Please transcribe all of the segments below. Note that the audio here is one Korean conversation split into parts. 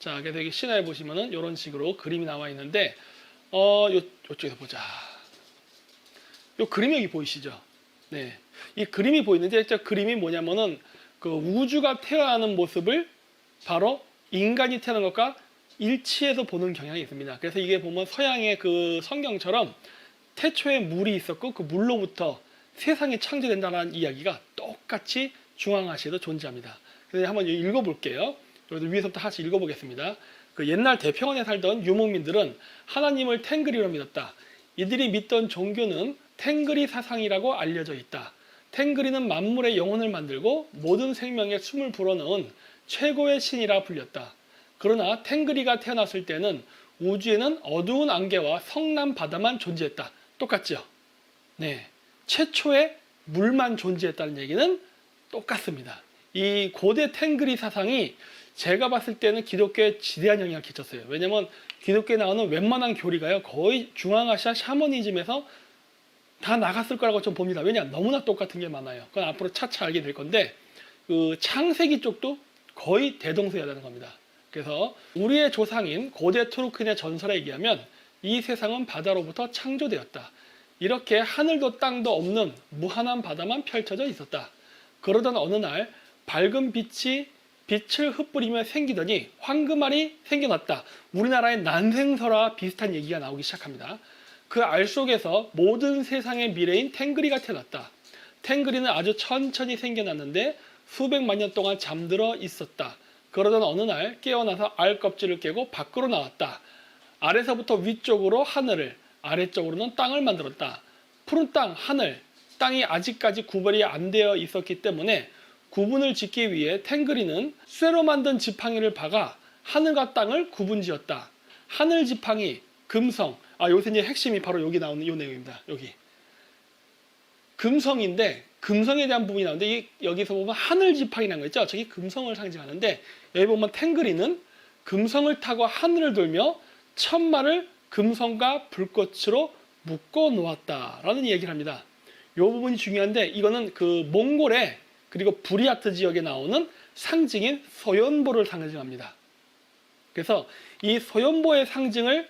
자, 그래서 여기 신화에 보시면은 이런 식으로 그림이 나와 있는데, 요쪽에서 보자. 요 그림이 여기 보이시죠? 네. 이 그림이 보이는데, 저 그림이 뭐냐면은, 그 우주가 태어나는 모습을 바로 인간이 태어난 것과 일치해서 보는 경향이 있습니다. 그래서 이게 보면 서양의 그 성경처럼 태초에 물이 있었고 그 물로부터 세상이 창조된다는 이야기가 똑같이 중앙아시아에도 존재합니다. 그래서 한번 읽어볼게요. 여기서 위에서부터 하나씩 읽어보겠습니다. 그 옛날 대평원에 살던 유목민들은 하나님을 탱그리로 믿었다. 이들이 믿던 종교는 탱그리 사상이라고 알려져 있다. 탱그리는 만물의 영혼을 만들고 모든 생명에 숨을 불어넣은 최고의 신이라 불렸다. 그러나 탱그리가 태어났을 때는 우주에는 어두운 안개와 성난 바다만 존재했다. 똑같죠? 네. 최초의 물만 존재했다는 얘기는 똑같습니다. 이 고대 탱그리 사상이 제가 봤을 때는 기독교에 지대한 영향을 끼쳤어요. 왜냐면 기독교에 나오는 웬만한 교리가요, 거의 중앙아시아 샤머니즘에서 다 나갔을 거라고 좀 봅니다. 왜냐? 너무나 똑같은 게 많아요. 그건 앞으로 차차 알게 될 건데, 그 창세기 쪽도 거의 대동소이하다는 겁니다. 그래서 우리의 조상인 고대 투르크인의 전설에 의하면 이 세상은 바다로부터 창조되었다. 이렇게 하늘도 땅도 없는 무한한 바다만 펼쳐져 있었다. 그러던 어느 날 밝은 빛이 빛을 흩뿌리며 생기더니 황금알이 생겨났다. 우리나라의 난생설화와 비슷한 얘기가 나오기 시작합니다. 그 알 속에서 모든 세상의 미래인 탱그리가 태어났다. 탱그리는 아주 천천히 생겨났는데 수백만 년 동안 잠들어 있었다. 그러던 어느 날 깨어나서 알 껍질을 깨고 밖으로 나왔다. 아래서부터 위쪽으로 하늘을, 아래쪽으로는 땅을 만들었다. 푸른 땅, 하늘, 땅이 아직까지 구별이 안 되어 있었기 때문에 구분을 짓기 위해 탱그리는 쇠로 만든 지팡이를 박아 하늘과 땅을 구분지었다. 하늘 지팡이, 금성, 요새 이제 핵심이 바로 여기 나오는 이 내용입니다. 여기. 금성인데, 금성에 대한 부분이 나오는데, 여기서 보면 하늘 지팡이라는 거 있죠? 저기 금성을 상징하는데, 여기 보면 탱그리는 금성을 타고 하늘을 돌며 천마를 금성과 불꽃으로 묶어 놓았다라는 얘기를 합니다. 이 부분이 중요한데, 이거는 그 몽골의 그리고 부리아트 지역에 나오는 상징인 소연보를 상징합니다. 그래서 이 소연보의 상징을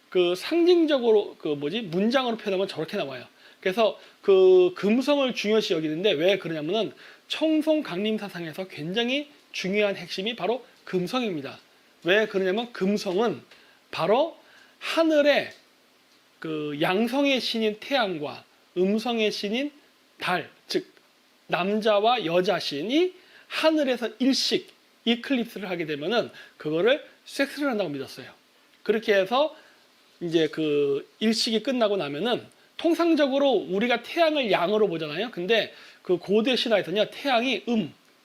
그 상징적으로 문장으로 표현하면 저렇게 나와요. 그래서 그 금성을 중요시 여기는데 왜 그러냐면은 청송 강림 사상에서 굉장히 중요한 핵심이 바로 금성입니다. 왜 그러냐면 금성은 바로 하늘의 그 양성의 신인 태양과 음성의 신인 달, 즉 남자와 여자 신이 하늘에서 일식 이클립스를 하게 되면은 그거를 섹스를 한다고 믿었어요. 그렇게 해서 이제 그 일식이 끝나고 나면은 통상적으로 우리가 태양을 양으로 보잖아요. 근데 그 고대 신화에서는요, 태양이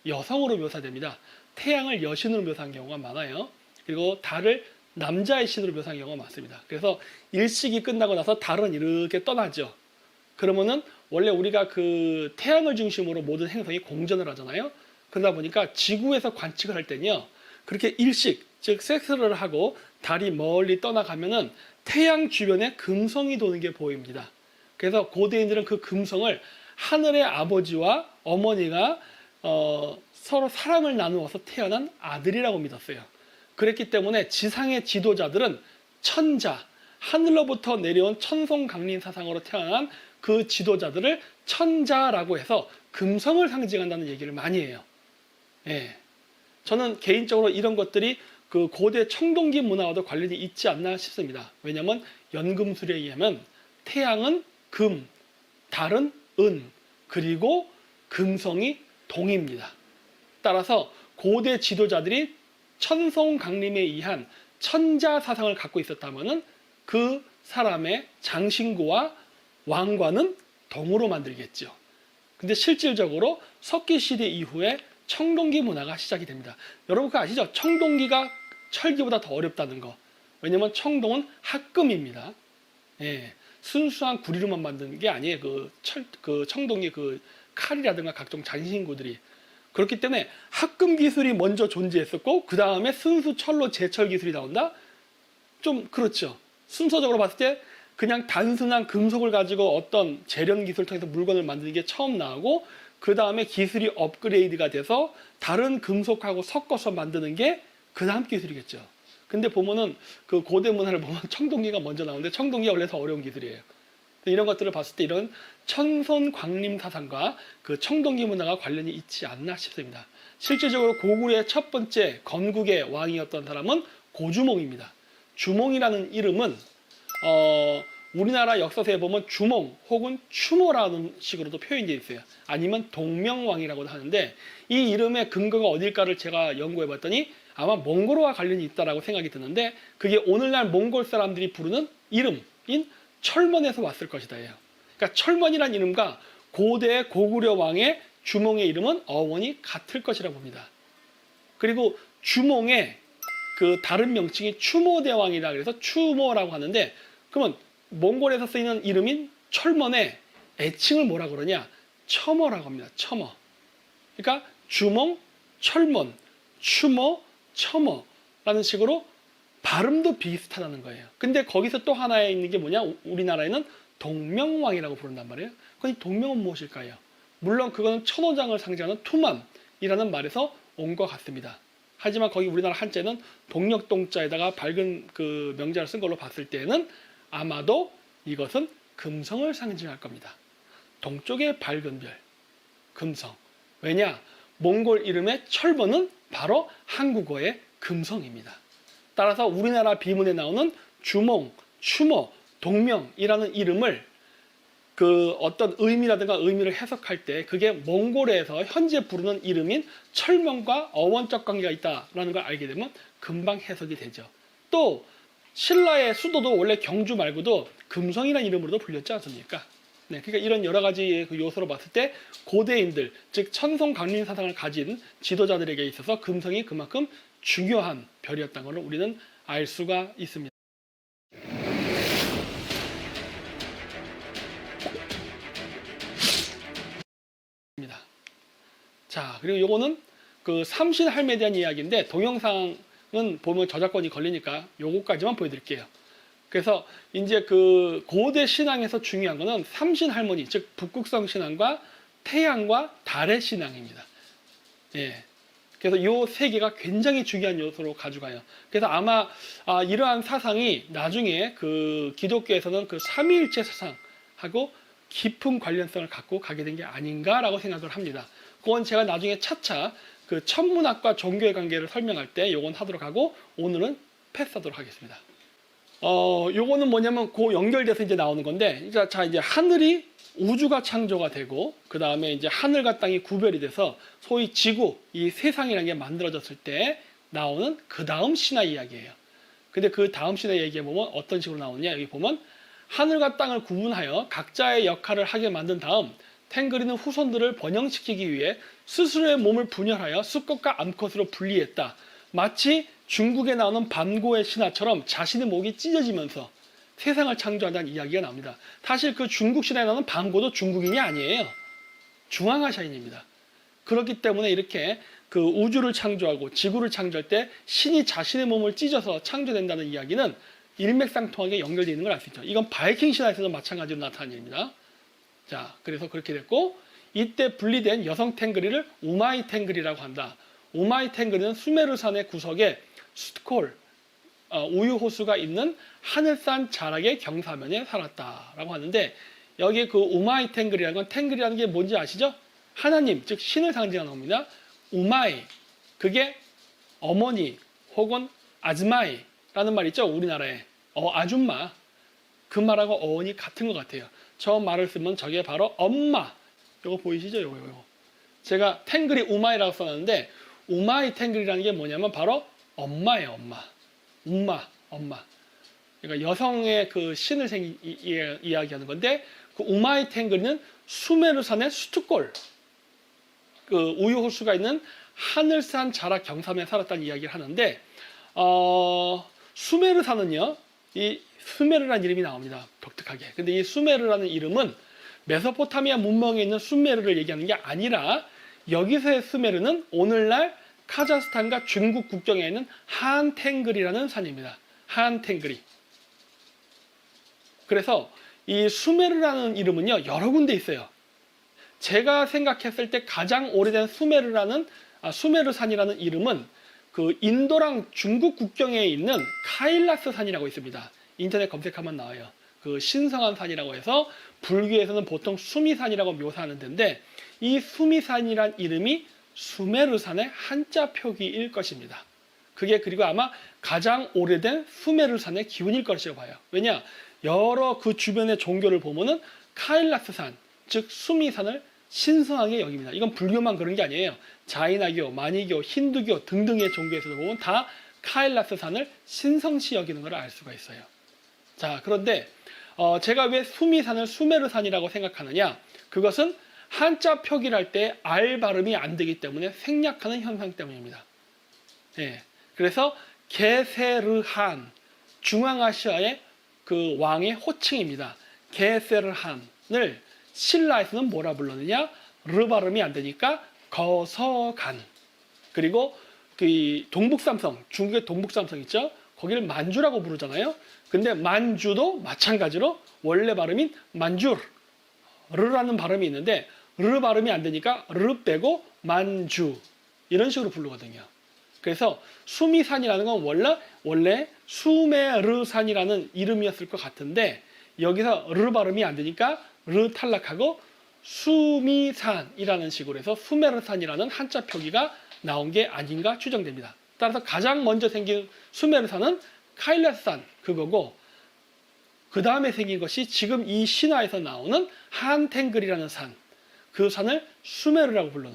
여성으로 묘사됩니다. 태양을 여신으로 묘사한 경우가 많아요. 그리고 달을 남자의 신으로 묘사한 경우가 많습니다. 그래서 일식이 끝나고 나서 달은 이렇게 떠나죠. 그러면은 원래 우리가 그 태양을 중심으로 모든 행성이 공전을 하잖아요. 그러다 보니까 지구에서 관측을 할 때는요, 그렇게 일식, 즉 섹스를 하고 달이 멀리 떠나가면은 태양 주변에 금성이 도는 게 보입니다. 그래서 고대인들은 그 금성을 하늘의 아버지와 어머니가 서로 사랑을 나누어서 태어난 아들이라고 믿었어요. 그랬기 때문에 지상의 지도자들은 천자, 하늘로부터 내려온 천송강림 사상으로 태어난 그 지도자들을 천자라고 해서 금성을 상징한다는 얘기를 많이 해요. 예. 저는 개인적으로 이런 것들이 그 고대 청동기 문화와도 관련이 있지 않나 싶습니다. 왜냐하면 연금술에 의하면 태양은 금, 달은 은, 그리고 금성이 동입니다. 따라서 고대 지도자들이 천송강림에 의한 천자 사상을 갖고 있었다면 그 사람의 장신구와 왕관은 동으로 만들겠죠. 근데 실질적으로 석기 시대 이후에 청동기 문화가 시작이 됩니다. 여러분 그거 아시죠? 청동기가 철기보다 더 어렵다는 거. 왜냐면 청동은 합금입니다. 예, 순수한 구리로만 만드는 게 아니에요. 그 청동기 그 칼이라든가 각종 장신구들이. 그렇기 때문에 합금 기술이 먼저 존재했었고 그 다음에 순수 철로 제철 기술이 나온다? 좀 그렇죠. 순서적으로 봤을 때 그냥 단순한 금속을 가지고 어떤 재련 기술을 통해서 물건을 만드는 게 처음 나오고 그 다음에 기술이 업그레이드가 돼서 다른 금속하고 섞어서 만드는 게 그 다음 기술이겠죠. 근데 보면은 그 고대 문화를 보면 청동기가 먼저 나오는데 청동기가 원래 더 어려운 기술이에요. 이런 것들을 봤을 때 이런 천손 광림 사상과 그 청동기 문화가 관련이 있지 않나 싶습니다. 실질적으로 고구려의 첫 번째 건국의 왕이었던 사람은 고주몽입니다. 주몽이라는 이름은 우리나라 역사서에 보면 주몽 혹은 추모라는 식으로도 표현되어 있어요. 아니면 동명왕이라고도 하는데 이 이름의 근거가 어딜까를 제가 연구해 봤더니 아마 몽골어와 관련이 있다라고 생각이 드는데 그게 오늘날 몽골 사람들이 부르는 이름인 철먼에서 왔을 것이다 해요. 그러니까 철먼이라는 이름과 고대 고구려 왕의 주몽의 이름은 어원이 같을 것이라고 봅니다. 그리고 주몽의 그 다른 명칭이 추모대왕이라 그래서 추모라고 하는데 그러면 몽골에서 쓰이는 이름인 철먼의 애칭을 뭐라 그러냐? 첨어라고 합니다. 첨어. 그러니까 주몽, 철먼, 추모, 첨어라는 식으로 발음도 비슷하다는 거예요. 근데 거기서 또 하나 있는 게 뭐냐? 우리나라에는 동명왕이라고 부른단 말이에요. 그럼 이 동명은 무엇일까요? 물론 그거는 천호장을 상징하는 투만이라는 말에서 온 것 같습니다. 하지만 거기 우리나라 한자는 동력동자에다가 밝은 그 명자를 쓴 걸로 봤을 때는 아마도 이것은 금성을 상징할 겁니다. 동쪽의 밝은 별, 금성. 왜냐? 몽골 이름의 철번은 바로 한국어의 금성입니다. 따라서 우리나라 비문에 나오는 주몽, 추모, 동명이라는 이름을 그 어떤 의미라든가 의미를 해석할 때 그게 몽골에서 현재 부르는 이름인 철명과 어원적 관계가 있다라는 걸 알게 되면 금방 해석이 되죠. 또 신라의 수도도 원래 경주 말고도 금성이라는 이름으로도 불렸지 않습니까? 네, 그러니까 이런 여러 가지 그 요소로 봤을 때 고대인들, 즉 천성 강림 사상을 가진 지도자들에게 있어서 금성이 그만큼 중요한 별이었다는 것을 우리는 알 수가 있습니다. 자, 그리고 요거는 그 삼신할매에 대한 이야기인데 동영상은 보면 저작권이 걸리니까 요거까지만 보여드릴게요. 그래서 이제 그 고대 신앙에서 중요한 거는 삼신할머니, 즉 북극성 신앙과 태양과 달의 신앙입니다. 예. 그래서 요 세 개가 굉장히 중요한 요소로 가져가요. 그래서 아마 이러한 사상이 나중에 그 기독교에서는 그 삼위일체 사상하고 깊은 관련성을 갖고 가게 된 게 아닌가라고 생각을 합니다. 그건 제가 나중에 차차 그 천문학과 종교의 관계를 설명할 때 요건 하도록 하고 오늘은 패스하도록 하겠습니다. 요거는 뭐냐면 그 연결돼서 이제 나오는 건데, 자 이제 하늘이 우주가 창조가 되고 그 다음에 이제 하늘과 땅이 구별이 돼서 소위 지구, 이 세상이라는 게 만들어졌을 때 나오는 그 다음 신화 이야기예요. 근데 그 다음 신화 얘기해 보면 어떤 식으로 나오느냐, 여기 보면 하늘과 땅을 구분하여 각자의 역할을 하게 만든 다음 탱그리는 후손들을 번영시키기 위해 스스로의 몸을 분열하여 수컷과 암컷으로 분리했다. 마치 중국에 나오는 반고의 신화처럼 자신의 목이 찢어지면서 세상을 창조한다는 이야기가 나옵니다. 사실 그 중국 신화에 나오는 반고도 중국인이 아니에요. 중앙아시아인입니다. 그렇기 때문에 이렇게 그 우주를 창조하고 지구를 창조할 때 신이 자신의 몸을 찢어서 창조된다는 이야기는 일맥상통하게 연결되어 있는 걸 알 수 있죠. 이건 바이킹 신화에서도 마찬가지로 나타난 일입니다. 자, 그래서 그렇게 됐고, 이때 분리된 여성 탱그리를 우마이 탱그리라고 한다. 우마이 탱그리는 수메르산의 구석에 수트콜, 우유 호수가 있는 하늘산 자락의 경사면에 살았다라고 하는데, 여기 그 우마이 탱그리라는 건, 탱그리라는 게 뭔지 아시죠? 하나님, 즉 신을 상징하는 겁니다. 우마이, 그게 어머니 혹은 아즈마이라는 말 있죠? 우리나라에 아줌마, 그 말하고 어원이 같은 것 같아요. 저 말을 쓰면 저게 바로 엄마. 이거 보이시죠? 요거. 제가 탱그리 우마이라고 써놨는데 우마이 탱그리라는 게 뭐냐면 바로 엄마예요. 엄마. 그러니까 여성의 그 신을 이야기하는 건데, 그 우마이 탱그리는 수메르산의 수트골, 그 우유 호수가 있는 하늘산 자락 경사면에 살았다는 이야기를 하는데, 수메르산은요, 이 수메르라는 이름이 나옵니다. 독특하게. 근데 이 수메르라는 이름은 메소포타미아 문명에 있는 수메르를 얘기하는 게 아니라, 여기서의 수메르는 오늘날 카자흐스탄과 중국 국경에 있는 한탱그리라는 산입니다. 한탱그리. 그래서 이 수메르라는 이름은요, 여러 군데 있어요. 제가 생각했을 때 가장 오래된 수메르산이라는 이름은 그 인도랑 중국 국경에 있는 카일라스 산이라고 있습니다. 인터넷 검색하면 나와요. 그 신성한 산이라고 해서 불교에서는 보통 수미산이라고 묘사하는 데인데 이 수미산이란 이름이 수메르산의 한자 표기일 것입니다. 그게 그리고 아마 가장 오래된 수메르산의 기운일 것이라고 봐요. 왜냐? 여러 그 주변의 종교를 보면은 카일라스산, 즉 수미산을 신성하게 여깁니다. 이건 불교만 그런 게 아니에요. 자이나교, 마니교, 힌두교 등등의 종교에서도 보면 다 카일라스산을 신성시 여기는 걸 알 수가 있어요. 자, 그런데 제가 왜 수미산을 수메르산이라고 생각하느냐? 그것은 한자 표기를 할 때 알 발음이 안 되기 때문에 생략하는 현상 때문입니다. 예, 그래서 게세르한, 중앙아시아의 그 왕의 호칭입니다. 게세르한을 신라에서는 뭐라 불렀느냐? 르 발음이 안 되니까 거서간. 그리고 그 동북삼성, 중국의 동북삼성 있죠? 거기를 만주라고 부르잖아요. 근데 만주도 마찬가지로 원래 발음인 만주, 르라는 발음이 있는데 르 발음이 안 되니까 르 빼고 만주 이런 식으로 부르거든요. 그래서 수미산이라는 건 원래 수메르산이라는 이름이었을 것 같은데 여기서 르 발음이 안 되니까 르 탈락하고 수미산이라는 식으로 해서 수메르산이라는 한자 표기가 나온 게 아닌가 추정됩니다. 따라서 가장 먼저 생긴 수메르산은 카일라스산 그거고 그 다음에 생긴 것이 지금 이 신화에서 나오는 한탱글이라는 산, 그 산을 수메르라고 부르는